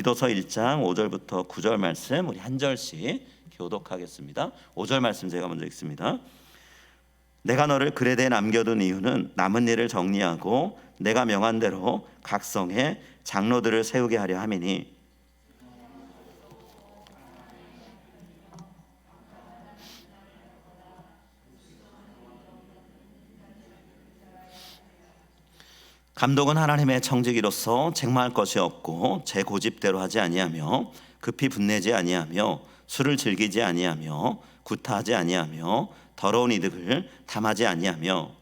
디도서 1장 5절부터 9절 말씀 우리 한 절씩 교독하겠습니다. 5절 말씀 제가 먼저 읽습니다. 내가 너를 그레데에 남겨둔 이유는 남은 일을 정리하고 내가 명한 대로 각 성에 장로들을 세우게 하려 함이니 감독은 하나님의 청지기로서 책망할 것이 없고 제 고집대로 하지 아니하며 급히 분내지 아니하며 술을 즐기지 아니하며 구타하지 아니하며 더러운 이득을 탐하지 아니하며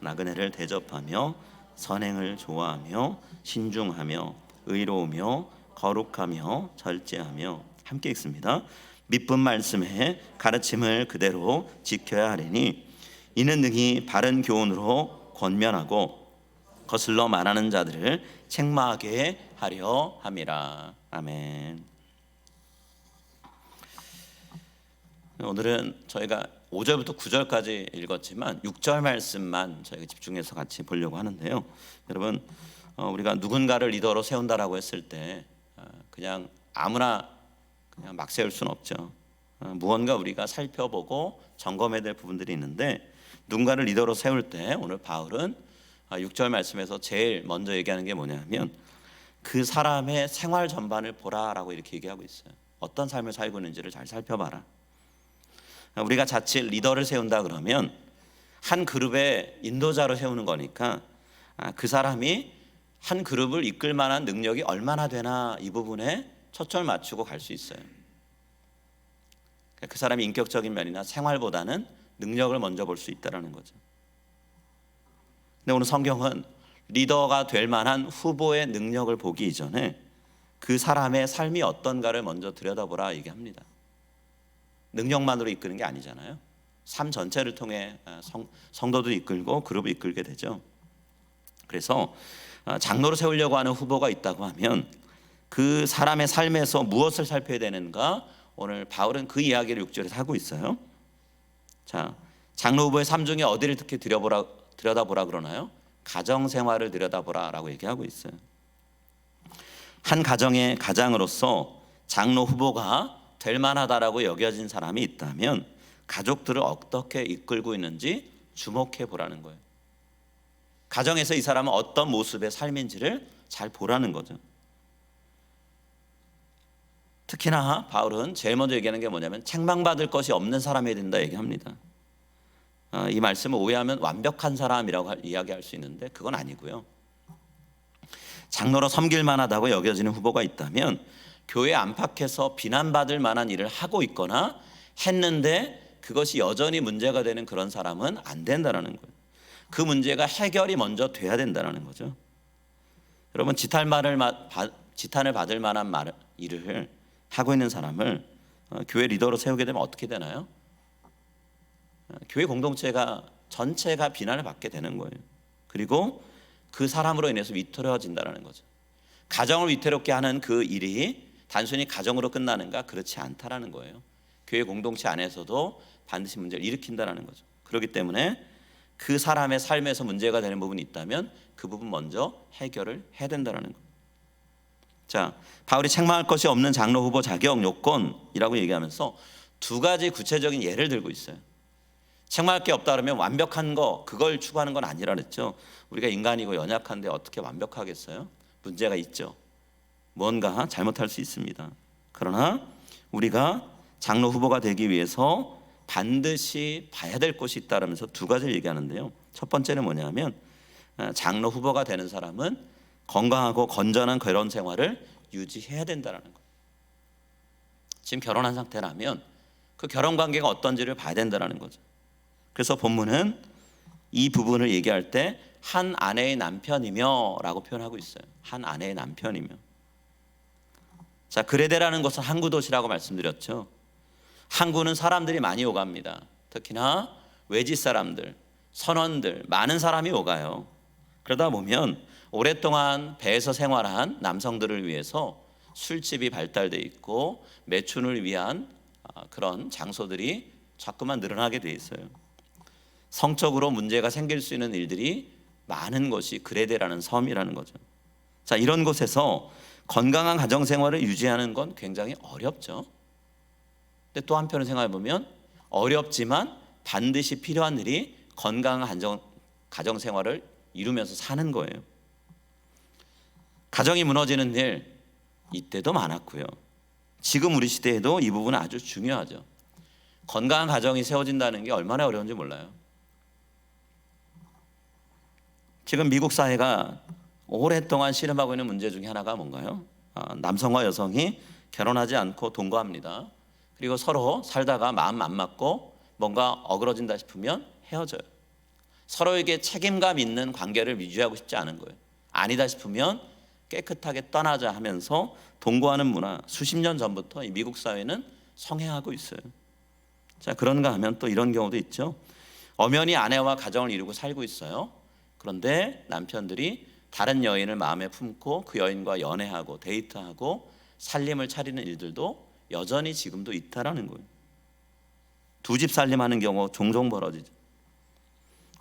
나그네를 대접하며 선행을 좋아하며 신중하며 의로우며 거룩하며 절제하며 함께 읽습니다. 믿음 말씀의 가르침을 그대로 지켜야 하리니 이는 능히 바른 교훈으로 권면하고 거슬러 말하는 자들을 책망하게 하려 함이라. 아멘. 오늘은 저희가 5절부터 9절까지 읽었지만 6절 말씀만 저희가 집중해서 같이 보려고 하는데요. 여러분, 우리가 누군가를 리더로 세운다라고 했을 때 그냥 아무나 그냥 막 세울 수는 없죠. 무언가 우리가 살펴보고 점검해야 될 부분들이 있는데, 누군가를 리더로 세울 때 오늘 바울은 6절 말씀에서 제일 먼저 얘기하는 게 뭐냐면 그 사람의 생활 전반을 보라라고 이렇게 얘기하고 있어요. 어떤 삶을 살고 있는지를 잘 살펴봐라. 우리가 자칫 리더를 세운다 그러면 한 그룹의 인도자로 세우는 거니까 그 사람이 한 그룹을 이끌 만한 능력이 얼마나 되나 이 부분에 초점을 맞추고 갈 수 있어요. 그 사람의 인격적인 면이나 생활보다는 능력을 먼저 볼 수 있다는 거죠. 근데 오늘 성경은 리더가 될 만한 후보의 능력을 보기 이전에 그 사람의 삶이 어떤가를 먼저 들여다보라 얘기합니다. 능력만으로 이끄는 게 아니잖아요. 삶 전체를 통해 성도도 이끌고 그룹을 이끌게 되죠. 그래서 장로로 세우려고 하는 후보가 있다고 하면 그 사람의 삶에서 무엇을 살펴야 되는가, 오늘 바울은 그 이야기를 6절에서 하고 있어요. 자, 장로 후보의 삶 중에 어디를 특히 들여다보라 그러나요? 가정생활을 들여다보라라고 얘기하고 있어요. 한 가정의 가장으로서 장로 후보가 될 만하다라고 여겨진 사람이 있다면 가족들을 어떻게 이끌고 있는지 주목해 보라는 거예요. 가정에서 이 사람은 어떤 모습의 삶인지를 잘 보라는 거죠. 특히나 바울은 제일 먼저 얘기하는 게 뭐냐면 책망받을 것이 없는 사람이 된다 얘기합니다. 이 말씀을 오해하면 완벽한 사람이라고 이야기할 수 있는데 그건 아니고요. 장로로 섬길 만하다고 여겨지는 후보가 있다면 교회 안팎에서 비난받을 만한 일을 하고 있거나 했는데 그것이 여전히 문제가 되는 그런 사람은 안 된다는 거예요. 그 문제가 해결이 먼저 돼야 된다는 거죠. 여러분, 지탄을 받을 만한 일을 하고 있는 사람을 교회 리더로 세우게 되면 어떻게 되나요? 교회 공동체가 전체가 비난을 받게 되는 거예요. 그리고 그 사람으로 인해서 위태로워진다는 거죠. 가정을 위태롭게 하는 그 일이 단순히 가정으로 끝나는가? 그렇지 않다라는 거예요. 교회 공동체 안에서도 반드시 문제를 일으킨다는 거죠. 그렇기 때문에 그 사람의 삶에서 문제가 되는 부분이 있다면 그 부분 먼저 해결을 해야 된다는 거예요. 자, 바울이 책망할 것이 없는 장로 후보 자격 요건이라고 얘기하면서 두 가지 구체적인 예를 들고 있어요. 책망할 게 없다 그러면 완벽한 거, 그걸 추구하는 건 아니라 그랬죠. 우리가 인간이고 연약한데 어떻게 완벽하겠어요? 문제가 있죠. 뭔가 잘못할 수 있습니다. 그러나 우리가 장로 후보가 되기 위해서 반드시 봐야 될 것이 있다면서 두 가지를 얘기하는데요. 첫 번째는 뭐냐면 장로 후보가 되는 사람은 건강하고 건전한 결혼 생활을 유지해야 된다는 거예요. 지금 결혼한 상태라면 그 결혼 관계가 어떤지를 봐야 된다는 거죠. 그래서 본문은 이 부분을 얘기할 때 한 아내의 남편이며 라고 표현하고 있어요. 한 아내의 남편이며. 자, 그레데라는 것은 항구 도시라고 말씀드렸죠. 항구는 사람들이 많이 오갑니다. 특히나 외지 사람들, 선원들, 많은 사람이 오가요. 그러다 보면 오랫동안 배에서 생활한 남성들을 위해서 술집이 발달돼 있고 매춘을 위한 그런 장소들이 자꾸만 늘어나게 돼 있어요. 성적으로 문제가 생길 수 있는 일들이 많은 것이 그레데라는 섬이라는 거죠. 자, 이런 곳에서 건강한 가정 생활을 유지하는 건 굉장히 어렵죠. 근데 또 한편으로 생각해 보면 어렵지만 반드시 필요한 일이 건강한 가정 생활을 이루면서 사는 거예요. 가정이 무너지는 일 이때도 많았고요. 지금 우리 시대에도 이 부분은 아주 중요하죠. 건강한 가정이 세워진다는 게 얼마나 어려운지 몰라요. 지금 미국 사회가 오랫동안 씨름하고 있는 문제 중에 하나가 뭔가요? 남성과 여성이 결혼하지 않고 동거합니다. 그리고 서로 살다가 마음 안 맞고 뭔가 어그러진다 싶으면 헤어져요. 서로에게 책임감 있는 관계를 유지하고 싶지 않은 거예요. 아니다 싶으면 깨끗하게 떠나자 하면서 동거하는 문화, 수십 년 전부터 이 미국 사회는 성행하고 있어요. 자, 그런가 하면 또 이런 경우도 있죠. 엄연히 아내와 가정을 이루고 살고 있어요. 그런데 남편들이 다른 여인을 마음에 품고 그 여인과 연애하고 데이트하고 살림을 차리는 일들도 여전히 지금도 있다라는 거예요. 두 집 살림하는 경우 종종 벌어지죠.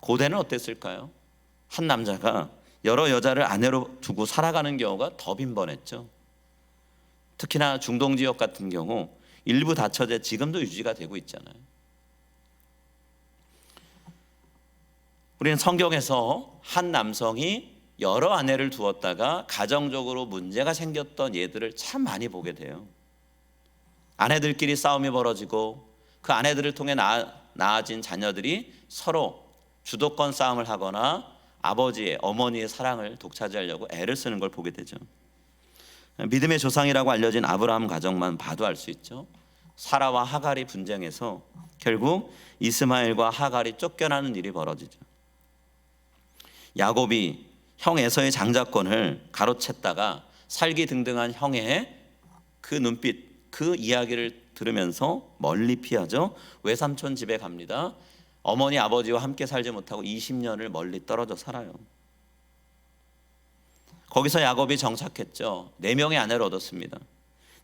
고대는 어땠을까요? 한 남자가 여러 여자를 아내로 두고 살아가는 경우가 더 빈번했죠. 특히나 중동 지역 같은 경우 일부 다처제 지금도 유지가 되고 있잖아요. 우리는 성경에서 한 남성이 여러 아내를 두었다가 가정적으로 문제가 생겼던 예들을 참 많이 보게 돼요. 아내들끼리 싸움이 벌어지고 그 아내들을 통해 낳아진 자녀들이 서로 주도권 싸움을 하거나 아버지의, 어머니의 사랑을 독차지하려고 애를 쓰는 걸 보게 되죠. 믿음의 조상이라고 알려진 아브라함 가정만 봐도 알 수 있죠. 사라와 하갈이 분쟁해서 결국 이스마엘과 하갈이 쫓겨나는 일이 벌어지죠. 야곱이 형 에서의 장자권을 가로챘다가 살기등등한 형의 그 눈빛, 그 이야기를 들으면서 멀리 피하죠. 외삼촌 집에 갑니다. 어머니 아버지와 함께 살지 못하고 20년을 멀리 떨어져 살아요. 거기서 야곱이 정착했죠. 4명의 아내를 얻었습니다.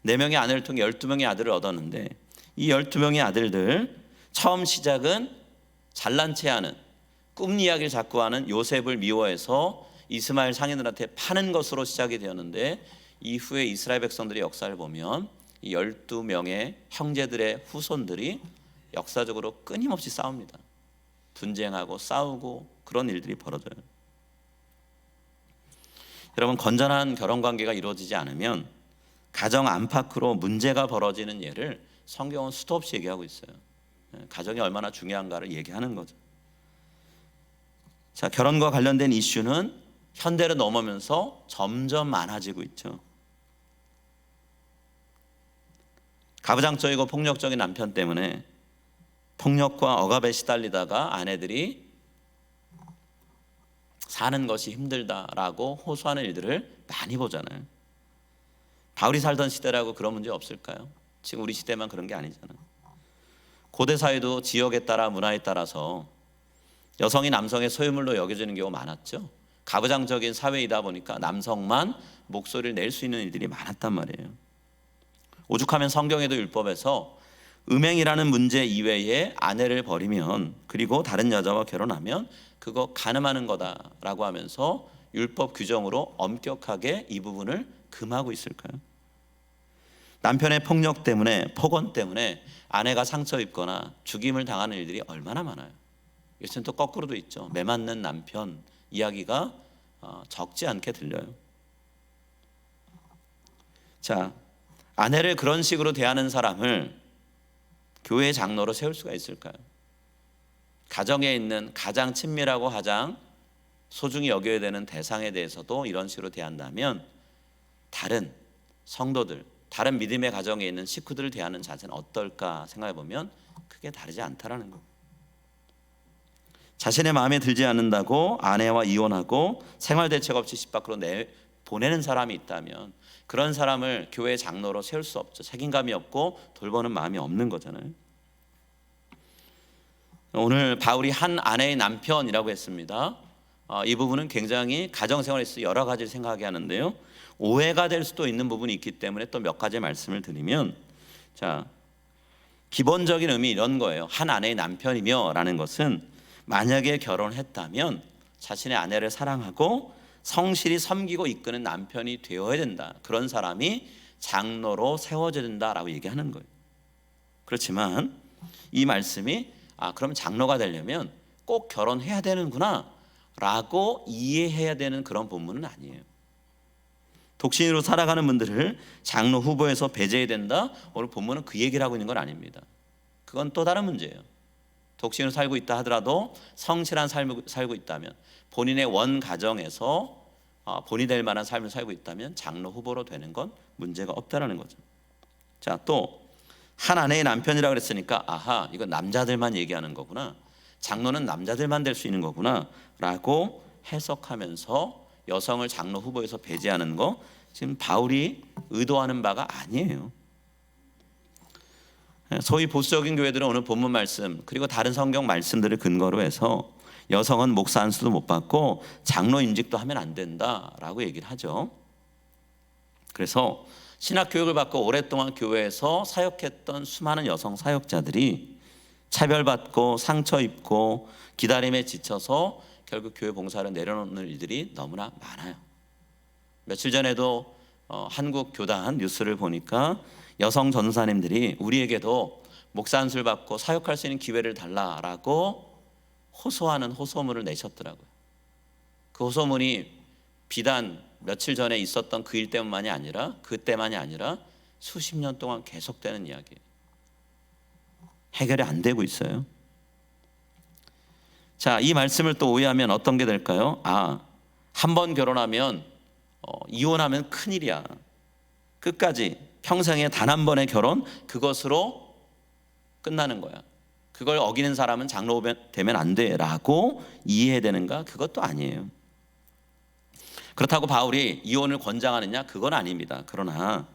4명의 아내를 통해 12명의 아들을 얻었는데 이 12명의 아들들 처음 시작은 잘난 체하는 꿈 이야기를 자꾸 하는 요셉을 미워해서 이스마엘 상인들한테 파는 것으로 시작이 되었는데 이후에 이스라엘 백성들의 역사를 보면 이 12명의 형제들의 후손들이 역사적으로 끊임없이 싸웁니다. 분쟁하고 싸우고 그런 일들이 벌어져요. 여러분, 건전한 결혼관계가 이루어지지 않으면 가정 안팎으로 문제가 벌어지는 예를 성경은 수도 없이 얘기하고 있어요. 가정이 얼마나 중요한가를 얘기하는 거죠. 자, 결혼과 관련된 이슈는 현대로 넘어오면서 점점 많아지고 있죠. 가부장적이고 폭력적인 남편 때문에 폭력과 억압에 시달리다가 아내들이 사는 것이 힘들다라고 호소하는 일들을 많이 보잖아요. 바울이 살던 시대라고 그런 문제 없을까요? 지금 우리 시대만 그런 게 아니잖아요. 고대 사회도 지역에 따라 문화에 따라서 여성이 남성의 소유물로 여겨지는 경우가 많았죠. 가부장적인 사회이다 보니까 남성만 목소리를 낼 수 있는 일들이 많았단 말이에요. 오죽하면 성경에도 율법에서 음행이라는 문제 이외에 아내를 버리면 그리고 다른 여자와 결혼하면 그거 간음하는 거다라고 하면서 율법 규정으로 엄격하게 이 부분을 금하고 있을까요? 남편의 폭력 때문에, 폭언 때문에 아내가 상처 입거나 죽임을 당하는 일들이 얼마나 많아요. 요새는 또 거꾸로도 있죠. 매 맞는 남편 이야기가 적지 않게 들려요. 자, 아내를 그런 식으로 대하는 사람을 교회 장로로 세울 수가 있을까요? 가정에 있는 가장 친밀하고 가장 소중히 여겨야 되는 대상에 대해서도 이런 식으로 대한다면 다른 성도들, 다른 믿음의 가정에 있는 식구들을 대하는 자세는 어떨까 생각해 보면 크게 다르지 않다라는 거예요. 자신의 마음에 들지 않는다고 아내와 이혼하고 생활 대책 없이 집 밖으로 보내는 사람이 있다면 그런 사람을 교회 장로로 세울 수 없죠. 책임감이 없고 돌보는 마음이 없는 거잖아요. 오늘 바울이 한 아내의 남편이라고 했습니다. 이 부분은 굉장히 가정생활에 있어서 여러 가지를 생각하게 하는데요. 오해가 될 수도 있는 부분이 있기 때문에 또 몇 가지 말씀을 드리면, 자, 기본적인 의미 이런 거예요. 한 아내의 남편이며 라는 것은 만약에 결혼했다면 자신의 아내를 사랑하고 성실히 섬기고 이끄는 남편이 되어야 된다. 그런 사람이 장로로 세워져야 된다라고 얘기하는 거예요. 그렇지만 이 말씀이 그럼 장로가 되려면 꼭 결혼해야 되는구나 라고 이해해야 되는 그런 본문은 아니에요. 독신으로 살아가는 분들을 장로 후보에서 배제해야 된다, 오늘 본문은 그 얘기를 하고 있는 건 아닙니다. 그건 또 다른 문제예요. 독신으로 살고 있다 하더라도 성실한 삶을 살고 있다면, 본인의 원 가정에서 본이 될 만한 삶을 살고 있다면 장로 후보로 되는 건 문제가 없다라는 거죠. 자, 또 한 아내의 남편이라고 그랬으니까 이건 남자들만 얘기하는 거구나, 장로는 남자들만 될 수 있는 거구나 라고 해석하면서 여성을 장로 후보에서 배제하는 거, 지금 바울이 의도하는 바가 아니에요. 소위 보수적인 교회들은 오늘 본문 말씀 그리고 다른 성경 말씀들을 근거로 해서 여성은 목사 안수도 못 받고 장로 임직도 하면 안 된다라고 얘기를 하죠. 그래서 신학 교육을 받고 오랫동안 교회에서 사역했던 수많은 여성 사역자들이 차별받고 상처 입고 기다림에 지쳐서 결국 교회 봉사를 내려놓는 일들이 너무나 많아요. 며칠 전에도 한국 교단 뉴스를 보니까 여성 전사님들이 우리에게도 목사 안수를 받고 사역할 수 있는 기회를 달라라고 호소하는 호소문을 내셨더라고요. 그 호소문이 비단 며칠 전에 있었던 그 일 때문만이 아니라, 그때만이 아니라 수십 년 동안 계속되는 이야기예요. 해결이 안 되고 있어요. 자, 이 말씀을 또 오해하면 어떤 게 될까요? 한 번 결혼하면 이혼하면 큰일이야. 끝까지 평생에 단 한 번의 결혼, 그것으로 끝나는 거야. 그걸 어기는 사람은 장로 되면 안 돼라고 이해해야 되는가? 그것도 아니에요. 그렇다고 바울이 이혼을 권장하느냐? 그건 아닙니다. 그러나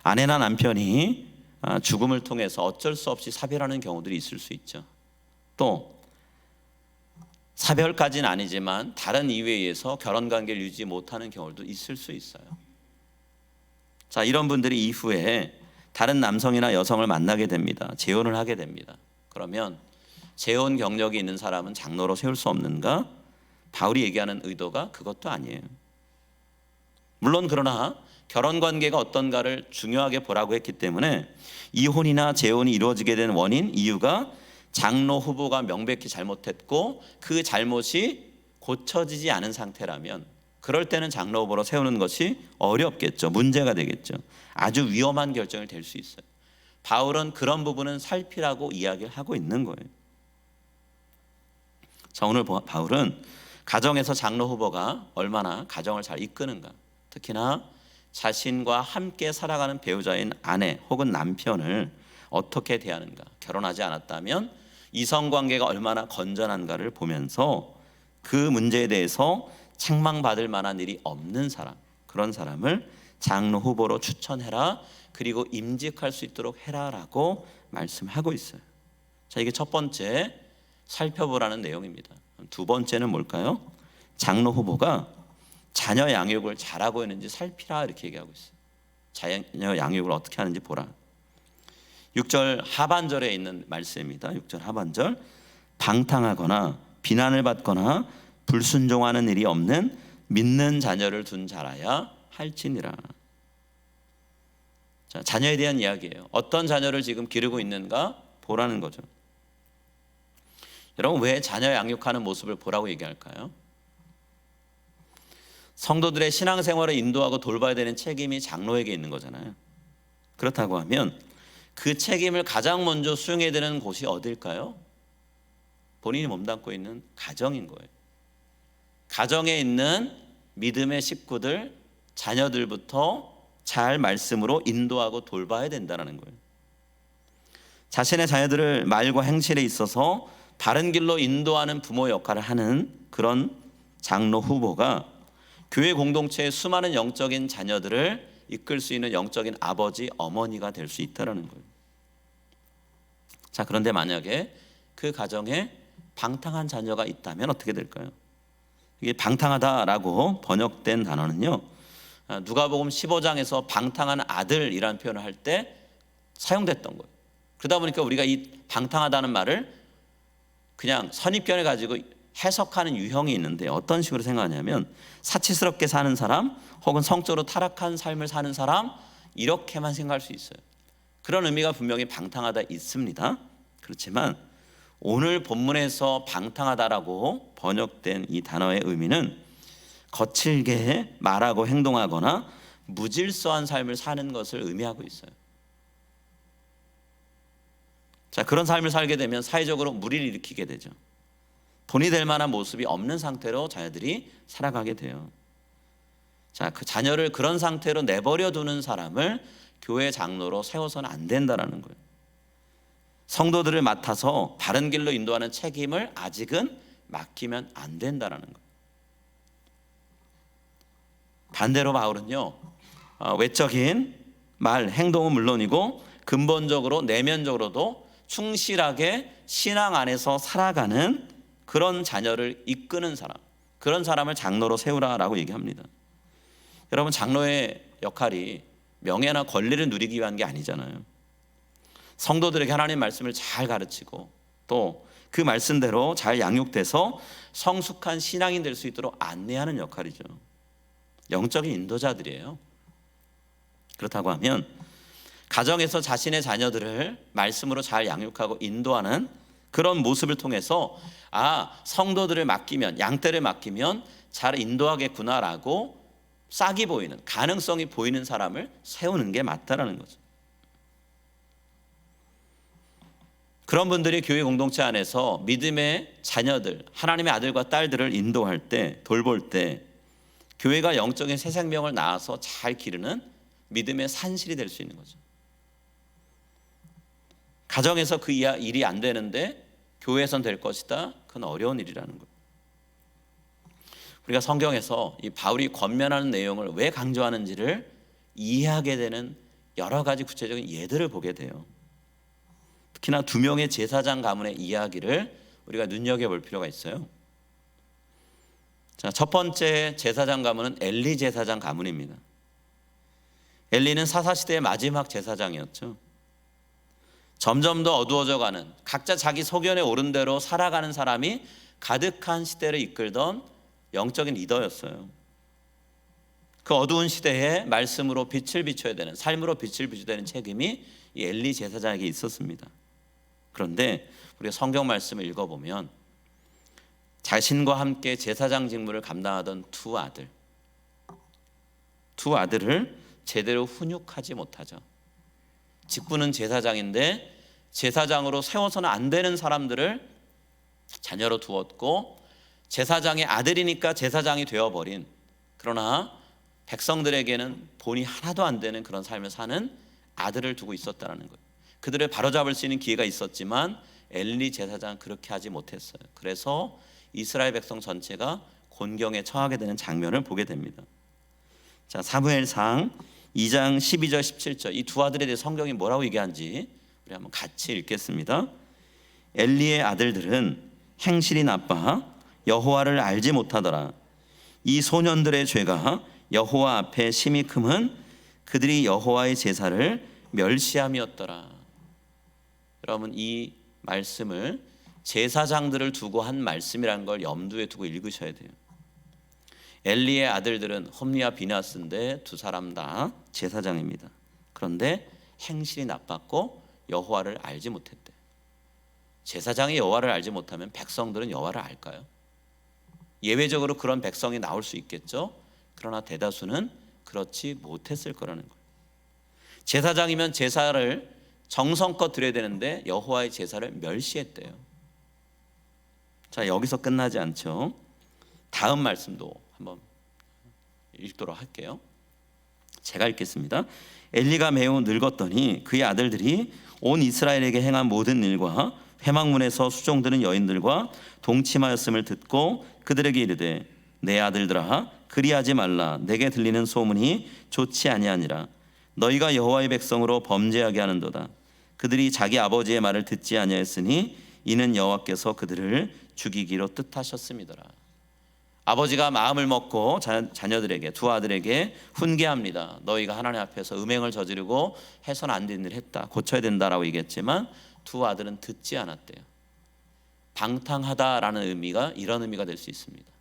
아내나 남편이 죽음을 통해서 어쩔 수 없이 사별하는 경우들이 있을 수 있죠. 또 사별까지는 아니지만 다른 이유에 의해서 결혼관계를 유지 못하는 경우도 있을 수 있어요. 자, 이런 분들이 이후에 다른 남성이나 여성을 만나게 됩니다. 재혼을 하게 됩니다. 그러면 재혼 경력이 있는 사람은 장로로 세울 수 없는가? 바울이 얘기하는 의도가 그것도 아니에요. 물론 그러나 결혼관계가 어떤가를 중요하게 보라고 했기 때문에 이혼이나 재혼이 이루어지게 된 원인, 이유가 장로 후보가 명백히 잘못했고 그 잘못이 고쳐지지 않은 상태라면 그럴 때는 장로 후보로 세우는 것이 어렵겠죠. 문제가 되겠죠. 아주 위험한 결정이 될 수 있어요. 바울은 그런 부분은 살피라고 이야기를 하고 있는 거예요. 자, 오늘 바울은 가정에서 장로 후보가 얼마나 가정을 잘 이끄는가, 특히나 자신과 함께 살아가는 배우자인 아내 혹은 남편을 어떻게 대하는가, 결혼하지 않았다면 이성관계가 얼마나 건전한가를 보면서 그 문제에 대해서 책망받을 만한 일이 없는 사람, 그런 사람을 장로 후보로 추천해라, 그리고 임직할 수 있도록 해라라고 말씀하고 있어요. 자, 이게 첫 번째 살펴보라는 내용입니다. 두 번째는 뭘까요? 장로 후보가 자녀 양육을 잘하고 있는지 살피라, 이렇게 얘기하고 있어요. 자녀 양육을 어떻게 하는지 보라. 6절 하반절에 있는 말씀입니다. 6절 하반절, 방탕하거나 비난을 받거나 불순종하는 일이 없는 믿는 자녀를 둔 자라야 할지니라. 자, 자녀에 대한 이야기예요. 어떤 자녀를 지금 기르고 있는가 보라는 거죠. 여러분, 왜 자녀 양육하는 모습을 보라고 얘기할까요? 성도들의 신앙생활을 인도하고 돌봐야 되는 책임이 장로에게 있는 거잖아요. 그렇다고 하면 그 책임을 가장 먼저 수행해야 되는 곳이 어딜까요? 본인이 몸담고 있는 가정인 거예요. 가정에 있는 믿음의 식구들, 자녀들부터 잘 말씀으로 인도하고 돌봐야 된다는 거예요. 자신의 자녀들을 말과 행실에 있어서 바른 길로 인도하는 부모 역할을 하는 그런 장로 후보가 교회 공동체의 수많은 영적인 자녀들을 이끌 수 있는 영적인 아버지, 어머니가 될 수 있다는 거예요. 자, 그런데 만약에 그 가정에 방탕한 자녀가 있다면 어떻게 될까요? 이게 방탕하다라고 번역된 단어는요, 누가복음 15장에서 방탕한 아들이라는 표현을 할 때 사용됐던 거예요. 그러다 보니까 우리가 이 방탕하다는 말을 그냥 선입견을 가지고 해석하는 유형이 있는데 어떤 식으로 생각하냐면 사치스럽게 사는 사람 혹은 성적으로 타락한 삶을 사는 사람 이렇게만 생각할 수 있어요. 그런 의미가 분명히 방탕하다 있습니다. 그렇지만 오늘 본문에서 방탕하다라고 번역된 이 단어의 의미는 거칠게 말하고 행동하거나 무질서한 삶을 사는 것을 의미하고 있어요. 자, 그런 삶을 살게 되면 사회적으로 무리를 일으키게 되죠. 돈이 될 만한 모습이 없는 상태로 자녀들이 살아가게 돼요. 자, 그 자녀를 그런 상태로 내버려 두는 사람을 교회 장로로 세워서는 안 된다라는 거예요. 성도들을 맡아서 바른 길로 인도하는 책임을 아직은 맡기면 안 된다라는 거예요. 반대로 바울은요, 외적인 말, 행동은 물론이고 근본적으로 내면적으로도 충실하게 신앙 안에서 살아가는 그런 자녀를 이끄는 사람, 그런 사람을 장로로 세우라라고 얘기합니다. 여러분, 장로의 역할이 명예나 권리를 누리기 위한 게 아니잖아요. 성도들에게 하나님 말씀을 잘 가르치고 또 그 말씀대로 잘 양육돼서 성숙한 신앙인 될 수 있도록 안내하는 역할이죠. 영적인 인도자들이에요. 그렇다고 하면 가정에서 자신의 자녀들을 말씀으로 잘 양육하고 인도하는 그런 모습을 통해서 성도들을 맡기면, 양떼를 맡기면 잘 인도하겠구나라고 싹이 보이는, 가능성이 보이는 사람을 세우는 게 맞다라는 거죠. 그런 분들이 교회 공동체 안에서 믿음의 자녀들, 하나님의 아들과 딸들을 인도할 때, 돌볼 때 교회가 영적인 새 생명을 낳아서 잘 기르는 믿음의 산실이 될 수 있는 거죠. 가정에서 그 일이 안 되는데 교회에선 될 것이다. 그건 어려운 일이라는 거예요. 우리가 성경에서 이 바울이 권면하는 내용을 왜 강조하는지를 이해하게 되는 여러 가지 구체적인 예들을 보게 돼요. 특히나 두 명의 제사장 가문의 이야기를 우리가 눈여겨볼 필요가 있어요. 자, 첫 번째 제사장 가문은 엘리 제사장 가문입니다. 엘리는 사사시대의 마지막 제사장이었죠. 점점 더 어두워져가는, 각자 자기 소견에 오른 대로 살아가는 사람이 가득한 시대를 이끌던 영적인 리더였어요. 그 어두운 시대에 말씀으로 빛을 비춰야 되는, 삶으로 빛을 비춰야 되는 책임이 이 엘리 제사장에게 있었습니다. 그런데 우리가 성경 말씀을 읽어보면 자신과 함께 제사장 직무를 감당하던 두 아들을 제대로 훈육하지 못하죠. 직분은 제사장인데 제사장으로 세워서는 안 되는 사람들을 자녀로 두었고, 제사장의 아들이니까 제사장이 되어버린, 그러나 백성들에게는 본이 하나도 안 되는 그런 삶을 사는 아들을 두고 있었다는 거예요. 그들을 바로잡을 수 있는 기회가 있었지만 엘리 제사장은 그렇게 하지 못했어요. 그래서 이스라엘 백성 전체가 곤경에 처하게 되는 장면을 보게 됩니다. 자, 사무엘상 2장 12절 17절, 이 두 아들에 대해 성경이 뭐라고 얘기하는지 우리 한번 같이 읽겠습니다. 엘리의 아들들은 행실이 나빠 여호와를 알지 못하더라. 이 소년들의 죄가 여호와 앞에 심히 크면 그들이 여호와의 제사를 멸시함이었더라. 여러분, 이 말씀을 제사장들을 두고 한 말씀이라는 걸 염두에 두고 읽으셔야 돼요. 엘리의 아들들은 홈리와 비나스인데 두 사람 다 제사장입니다. 그런데 행실이 나빴고 여호와를 알지 못했대. 제사장이 여호와를 알지 못하면 백성들은 여호와를 알까요? 예외적으로 그런 백성이 나올 수 있겠죠. 그러나 대다수는 그렇지 못했을 거라는 거예요. 제사장이면 제사를 정성껏 드려야 되는데 여호와의 제사를 멸시했대요. 자, 여기서 끝나지 않죠. 다음 말씀도 한번 읽도록 할게요. 제가 읽겠습니다. 엘리가 매우 늙었더니 그의 아들들이 온 이스라엘에게 행한 모든 일과 회막문에서 수종드는 여인들과 동침하였음을 듣고 그들에게 이르되, 내 아들들아, 그리하지 말라. 내게 들리는 소문이 좋지 아니하니라. 너희가 여호와의 백성으로 범죄하게 하는도다. 그들이 자기 아버지의 말을 듣지 아니하였으니 이는 여호와께서 그들을 죽이기로 뜻하셨음이더라. 아버지가 마음을 먹고 자녀들에게, 두 아들에게 훈계합니다. 너희가 하나님 앞에서 음행을 저지르고 해서는 안 되는 일을 했다, 고쳐야 된다라고 얘기했지만 두 아들은 듣지 않았대요. 방탕하다라는 의미가 이런 의미가 될 수 있습니다.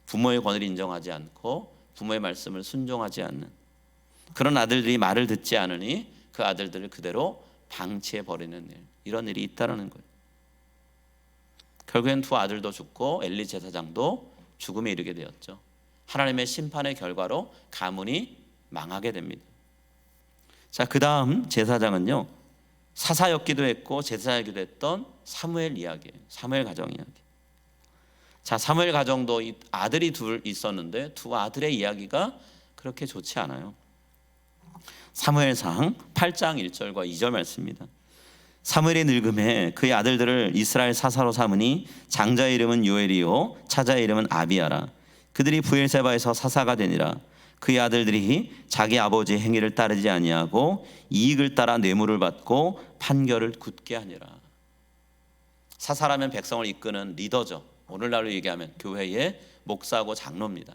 부모의 권위를 인정하지 않고 부모의 말씀을 순종하지 않는 그런 아들들이 말을 듣지 않으니 그 아들들을 그대로 방치해 버리는 일, 이런 일이 있다라는 거예요. 결국엔 두 아들도 죽고 엘리 제사장도 죽음에 이르게 되었죠. 하나님의 심판의 결과로 가문이 망하게 됩니다. 자, 그 다음 제사장은요, 사사였기도 했고 제사장이기도 했던 사무엘 이야기예요. 사무엘 가정 이야기. 자, 사무엘 가정도 아들이 둘 있었는데 두 아들의 이야기가 그렇게 좋지 않아요. 사무엘상 8장 1절과 2절 말씀입니다. 사무엘이 늙음에 그의 아들들을 이스라엘 사사로 삼으니 장자의 이름은 요엘이요 차자의 이름은 아비야라. 그들이 브엘세바에서 사사가 되니라. 그의 아들들이 자기 아버지의 행위를 따르지 아니하고 이익을 따라 뇌물을 받고 판결을 굳게 하니라. 사사라면 백성을 이끄는 리더죠. 오늘날로 얘기하면 교회의 목사고 장로입니다.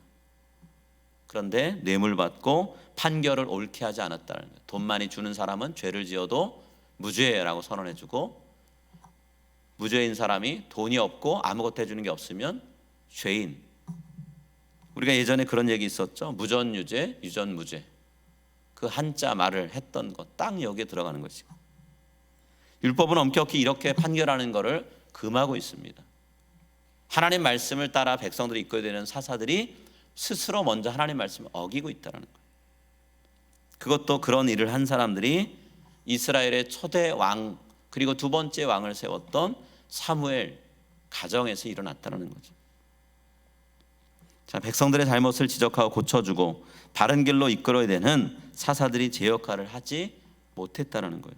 그런데 뇌물 받고 판결을 옳게 하지 않았다는 거예요. 돈 많이 주는 사람은 죄를 지어도 무죄라고 선언해주고, 무죄인 사람이 돈이 없고 아무것도 해주는 게 없으면 죄인. 우리가 예전에 그런 얘기 있었죠. 무전유죄, 유전무죄. 그 한자 말을 했던 것 딱 여기에 들어가는 것이고, 율법은 엄격히 이렇게 판결하는 것을 금하고 있습니다. 하나님 말씀을 따라 백성들이 이끌어야 되는 사사들이 스스로 먼저 하나님 말씀을 어기고 있다는 거예요. 그것도 그런 일을 한 사람들이 이스라엘의 초대 왕 그리고 두 번째 왕을 세웠던 사무엘 가정에서 일어났다는 거죠. 자, 백성들의 잘못을 지적하고 고쳐주고 바른 길로 이끌어야 되는 사사들이 제 역할을 하지 못했다는 거예요.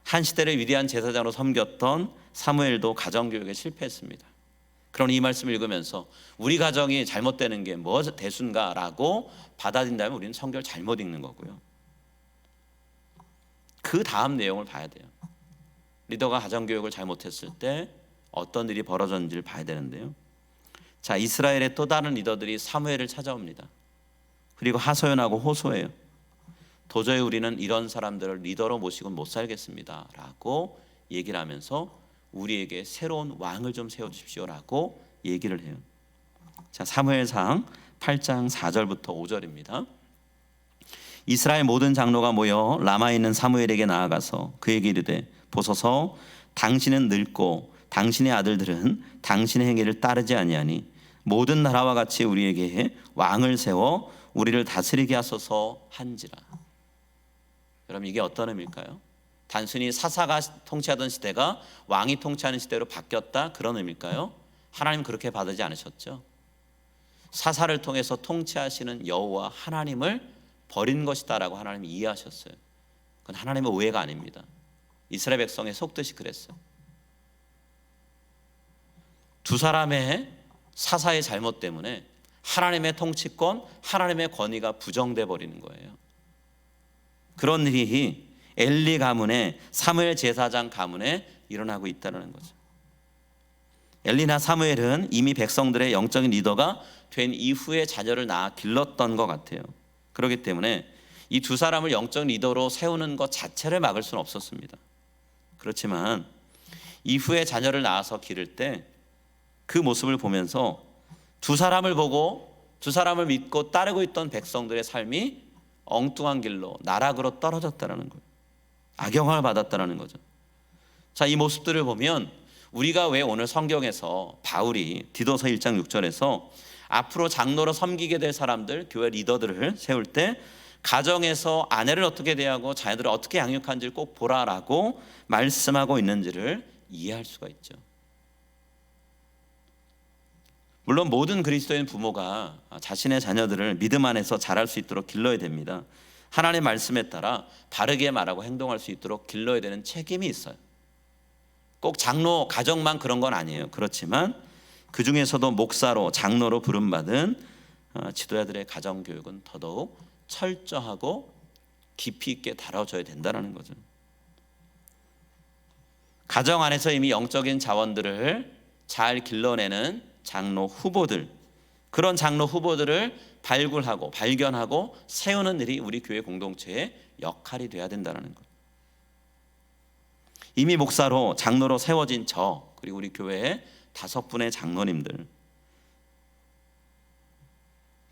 한 시대를 위대한 제사장으로 섬겼던 사무엘도 가정교육에 실패했습니다. 그러니 이 말씀을 읽으면서 우리 가정이 잘못되는 게 뭐 대수인가라고 받아들인다면 우리는 성경을 잘못 읽는 거고요. 그 다음 내용을 봐야 돼요. 리더가 가정교육을 잘못했을 때 어떤 일이 벌어졌는지를 봐야 되는데요. 자, 이스라엘의 또 다른 리더들이 사무엘을 찾아옵니다. 그리고 하소연하고 호소해요. 도저히 우리는 이런 사람들을 리더로 모시고 못 살겠습니다 라고 얘기를 하면서 우리에게 새로운 왕을 좀 세워주십시오 라고 얘기를 해요. 자, 사무엘상 8장 4절부터 5절입니다. 이스라엘 모든 장로가 모여 라마에 있는 사무엘에게 나아가서 그에게 이르되, 보소서, 당신은 늙고 당신의 아들들은 당신의 행위를 따르지 아니하니 모든 나라와 같이 우리에게 왕을 세워 우리를 다스리게 하소서 한지라. 여러분, 이게 어떤 의미일까요? 단순히 사사가 통치하던 시대가 왕이 통치하는 시대로 바뀌었다, 그런 의미일까요? 하나님 그렇게 받지 않으셨죠. 사사를 통해서 통치하시는 여호와 하나님을 버린 것이다라고 하나님이 이해하셨어요. 그건 하나님의 오해가 아닙니다. 이스라엘 백성의 속뜻이 그랬어요. 두 사람의 사사의 잘못 때문에 하나님의 통치권, 하나님의 권위가 부정돼 버리는 거예요. 그런 일이 엘리 가문에, 사무엘 제사장 가문에 일어나고 있다는 거죠. 엘리나 사무엘은 이미 백성들의 영적인 리더가 된 이후에 자녀를 낳아 길렀던 것 같아요. 그렇기 때문에 이 두 사람을 영적 리더로 세우는 것 자체를 막을 수는 없었습니다. 그렇지만 이후에 자녀를 낳아서 기를 때 그 모습을 보면서 두 사람을 보고 두 사람을 믿고 따르고 있던 백성들의 삶이 엉뚱한 길로 나락으로 떨어졌다는 거예요. 악영향을 받았다는 거죠. 자, 이 모습들을 보면 우리가 왜 오늘 성경에서 바울이 디도서 1장 6절에서 앞으로 장로로 섬기게 될 사람들, 교회 리더들을 세울 때 가정에서 아내를 어떻게 대하고 자녀들을 어떻게 양육하는지를 꼭 보라라고 말씀하고 있는지를 이해할 수가 있죠. 물론 모든 그리스도인 부모가 자신의 자녀들을 믿음 안에서 자랄 수 있도록 길러야 됩니다. 하나님의 말씀에 따라 바르게 말하고 행동할 수 있도록 길러야 되는 책임이 있어요. 꼭 장로 가정만 그런 건 아니에요. 그렇지만 그 중에서도 목사로 장로로 부름받은 지도자들의 가정교육은 더더욱 철저하고 깊이 있게 다뤄져야 된다는 거죠. 가정 안에서 이미 영적인 자원들을 잘 길러내는 장로 후보들, 그런 장로 후보들을 발굴하고 발견하고 세우는 일이 우리 교회 공동체의 역할이 돼야 된다는 것. 이미 목사로 장로로 세워진 저, 그리고 우리 교회의 5분의 장로님들,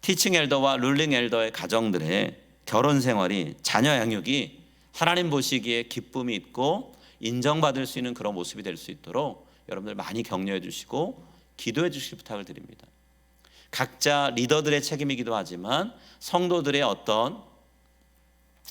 티칭 엘더와 룰링 엘더의 가정들의 결혼 생활이, 자녀 양육이 하나님 보시기에 기쁨이 있고 인정받을 수 있는 그런 모습이 될 수 있도록 여러분들 많이 격려해 주시고 기도해 주실 부탁을 드립니다. 각자 리더들의 책임이기도 하지만 성도들의 어떤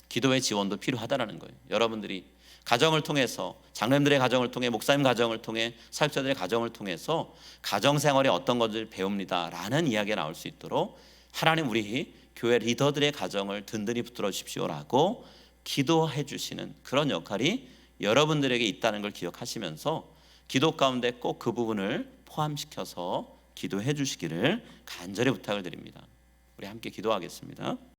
기도의 지원도 필요하다는 거예요. 여러분들이 가정을 통해서, 장로님들의 가정을 통해, 목사님 가정을 통해, 사역자들의 가정을 통해서 가정생활에 어떤 것을 배웁니다 라는 이야기가 나올 수 있도록 하나님 우리 교회 리더들의 가정을 든든히 붙들어 주십시오라고 기도해 주시는 그런 역할이 여러분들에게 있다는 걸 기억하시면서 기도 가운데 꼭 그 부분을 포함시켜서 기도해 주시기를 간절히 부탁을 드립니다. 우리 함께 기도하겠습니다.